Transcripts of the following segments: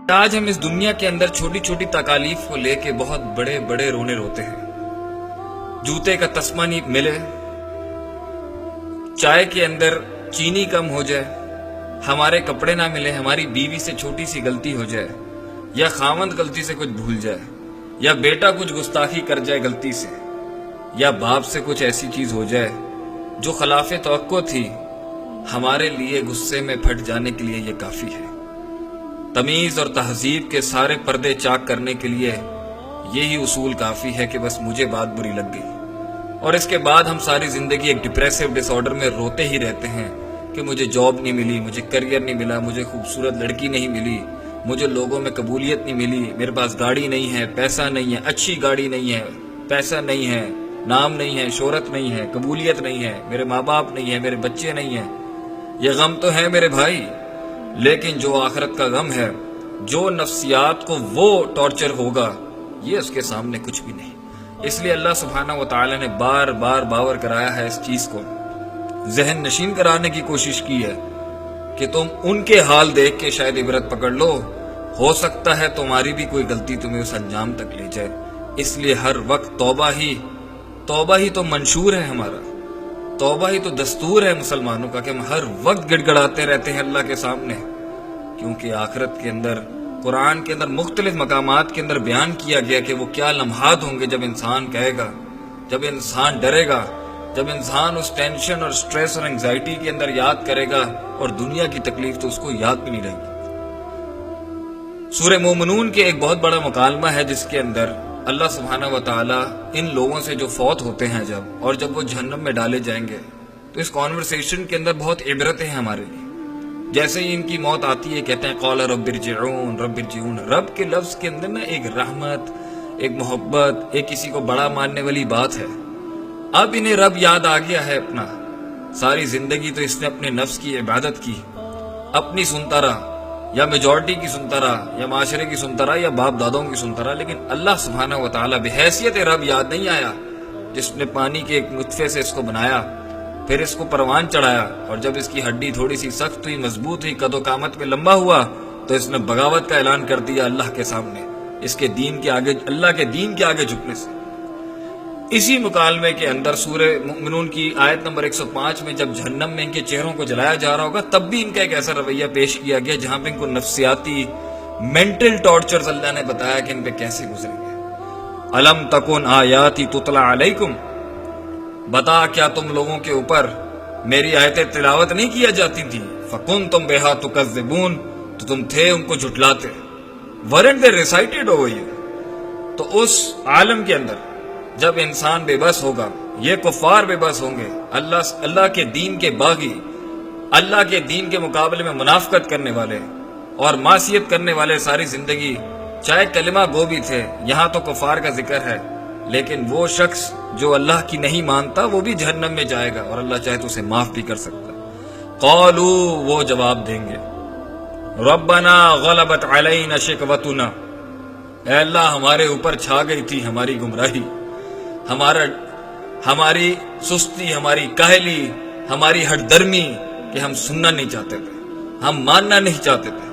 آج ہم اس دنیا کے اندر چھوٹی چھوٹی تکالیف کو لے کے بہت بڑے بڑے رونے روتے ہیں. جوتے کا تسمہ نہیں ملے، چائے کے اندر چینی کم ہو جائے، ہمارے کپڑے نہ ملے، ہماری بیوی سے چھوٹی سی غلطی ہو جائے، یا خاوند غلطی سے کچھ بھول جائے، یا بیٹا کچھ گستاخی کر جائے غلطی سے، یا باپ سے کچھ ایسی چیز ہو جائے جو خلاف توقع تھی، ہمارے لیے غصے میں پھٹ جانے کے لیے یہ کافی ہے. تمیز اور تہذیب کے سارے پردے چاک کرنے کے لیے یہی اصول کافی ہے کہ بس مجھے بات بری لگ گئی، اور اس کے بعد ہم ساری زندگی ایک ڈپریسو ڈس آرڈر میں روتے ہی رہتے ہیں کہ مجھے جاب نہیں ملی، مجھے کریئر نہیں ملا، مجھے خوبصورت لڑکی نہیں ملی، مجھے لوگوں میں قبولیت نہیں ملی، میرے پاس گاڑی نہیں ہے، پیسہ نہیں ہے، اچھی گاڑی نہیں ہے، پیسہ نہیں ہے، نام نہیں ہے، شہرت نہیں ہے، قبولیت نہیں ہے، میرے ماں باپ نہیں ہے، میرے بچے نہیں ہیں. یہ غم تو ہے میرے بھائی، لیکن جو آخرت کا غم ہے، جو نفسیات کو وہ ٹارچر ہوگا، یہ اس کے سامنے کچھ بھی نہیں. اس لیے اللہ سبحانہ و تعالی نے بار بار باور کرایا ہے، اس چیز کو ذہن نشین کرانے کی کوشش کی ہے کہ تم ان کے حال دیکھ کے شاید عبرت پکڑ لو، ہو سکتا ہے تمہاری بھی کوئی غلطی تمہیں اس انجام تک لے جائے. اس لیے ہر وقت توبہ ہی تو منشور ہے، ہمارا توبہ ہی تو دستور ہے مسلمانوں کا کہ ہم ہر وقت گڑ گڑاتے رہتے ہیں اللہ کے سامنے. کیونکہ آخرت کے اندر، قرآن کے اندر مختلف مقامات کے اندر بیان کیا گیا کہ وہ کیا لمحات ہوں گے جب انسان کہے گا، جب انسان ڈرے گا، جب انسان اس ٹینشن اور سٹریس اور انگزائٹی کے اندر یاد کرے گا، اور دنیا کی تکلیف تو اس کو یاد بھی نہیں رہے گی. سورہ مومنون کے ایک بہت بڑا مکالمہ ہے جس کے اندر اللہ سبحانہ و تعالی ان لوگوں سے جو فوت ہوتے ہیں اور جب وہ جہنم میں ڈالے جائیں گے، تو اس کانورسیشن کے اندر بہت عبرتیں ہیں ہمارے لیے. جیسے ہی ان کی موت آتی ہے کہتے ہیں قال رب ارجعون رب ارجعون. رب کے لفظ کے اندر نا ایک رحمت، ایک محبت، ایک کسی کو بڑا ماننے والی بات ہے. اب انہیں رب یاد آ گیا ہے اپنا. ساری زندگی تو اس نے اپنے نفس کی عبادت کی، اپنی سنتا رہا، یا میجورٹی کی سنتا رہا، یا معاشرے کی سنتا رہا، یا باپ دادوں کی سنتا رہا، لیکن اللہ سبحانہ و تعالی بحیثیت رب یاد نہیں آیا، جس نے پانی کے ایک نطفے سے اس کو بنایا، پھر اس کو پروان چڑھایا، اور جب اس کی ہڈی تھوڑی سی سخت ہوئی، مضبوط ہوئی، قد و قامت میں لمبا ہوا، تو اس نے بغاوت کا اعلان کر دیا اللہ کے سامنے، اس کے دین کے آگے، اللہ کے دین کے آگے جھکنے سے. اسی مکالمے کے اندر سورہ مومنون کی آیت نمبر 105 میں جب جہنم میں ان کے چہروں کو جلایا جا رہا ہوگا، تب بھی ان کا ایک ایسا رویہ پیش کیا گیا جہاں پہ ان کو نفسیاتی مینٹل ٹارچرز اللہ نے بتایا کہ ان پہ کیسے گزریں گے. الم تکن آیاتی تتلی علیکم، بتا کیا تم لوگوں کے اوپر میری آیتیں تلاوت نہیں کیا جاتی تھی؟ فکنتم بہا تکذبون، تو تم تھے ان کو جھٹلاتے. Weren't they recited over you. تو اس عالم کے اندر جب انسان بے بس ہوگا، یہ کفار بے بس ہوں گے، اللہ کے دین کے باغی، اللہ کے دین کے مقابلے میں منافقت کرنے والے اور معصیت کرنے والے ساری زندگی چاہے کلمہ گو بھی تھے. یہاں تو کفار کا ذکر ہے، لیکن وہ شخص جو اللہ کی نہیں مانتا وہ بھی جہنم میں جائے گا، اور اللہ چاہے تو اسے معاف بھی کر سکتا. قالو، وہ جواب دیں گے، ربنا غلبت علینا شقوتنا، اے اللہ ہمارے اوپر چھا گئی تھی ہماری گمراہی، ہماری سستی، ہماری کاہلی، ہماری ہٹ درمی، کہ ہم سننا نہیں چاہتے تھے، ہم ماننا نہیں چاہتے تھے.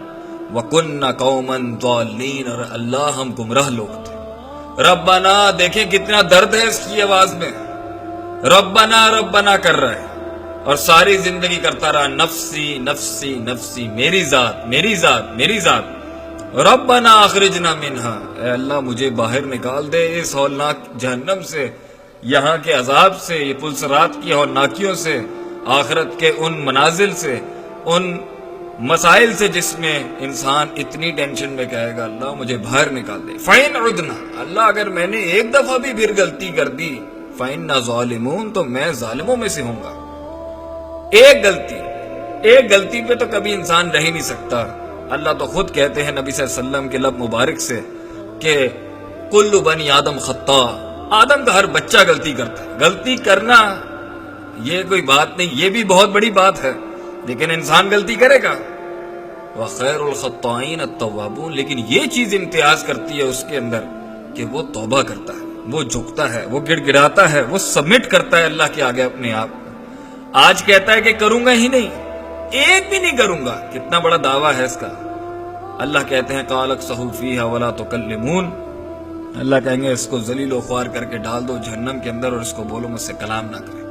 وَكُنَّا قَوْمًا ضَالِّينَ، اور اللہ ہم گمراہ لوگ تھے. ربنا، دیکھیں کتنا درد ہے اس کی آواز میں، ربنا ربنا کر رہا ہے، اور ساری زندگی کرتا رہا نفسی نفسی نفسی، میری ذات میری ذات میری ذات. ربنا اخرجنا منہا، اے اللہ مجھے باہر نکال دے اس ہولناک جہنم سے، یہاں کے عذاب سے، یہ پلسرات کی ہولناکیوں سے، آخرت کے ان منازل سے، ان مسائل سے جس میں انسان اتنی ٹینشن میں کہے گا اللہ مجھے باہر نکال دے. فَإِنْ عُدْنَا، اللہ اگر میں نے ایک دفعہ بھی پھر غلطی کر دی، فَإِنَّا ظَالِمُونَ، تو میں ظالموں میں سے ہوں گا. ایک غلطی پہ تو کبھی انسان رہ ہی نہیں سکتا. اللہ تو خود کہتے ہیں نبی صلی اللہ علیہ وسلم کے لب مبارک سے کہ کل بنی آدم خطا، آدم کا ہر بچہ غلطی کرتا ہے. غلطی کرنا یہ کوئی بات نہیں، یہ بھی بہت بڑی بات ہے، لیکن انسان غلطی کرے گا. وخیر الخطائین التوابون، لیکن یہ چیز امتیاز کرتی ہے اس کے اندر کہ وہ توبہ کرتا ہے، وہ جھکتا ہے، وہ گڑ گڑاتا ہے، وہ سبمٹ کرتا ہے اللہ کے آگے اپنے آپ کو. آج کہتا ہے کہ کروں گا ہی نہیں، ایک بھی نہیں کروں گا. کتنا بڑا دعویٰ ہے اس کا. اللہ کہتے ہیں قالک صحوفیہ ولا تکلمون، اللہ کہیں گے اس کو ذلیل و خوار کر کے ڈال دو جہنم کے اندر اور اس کو بولو مجھ سے کلام نہ کرے۔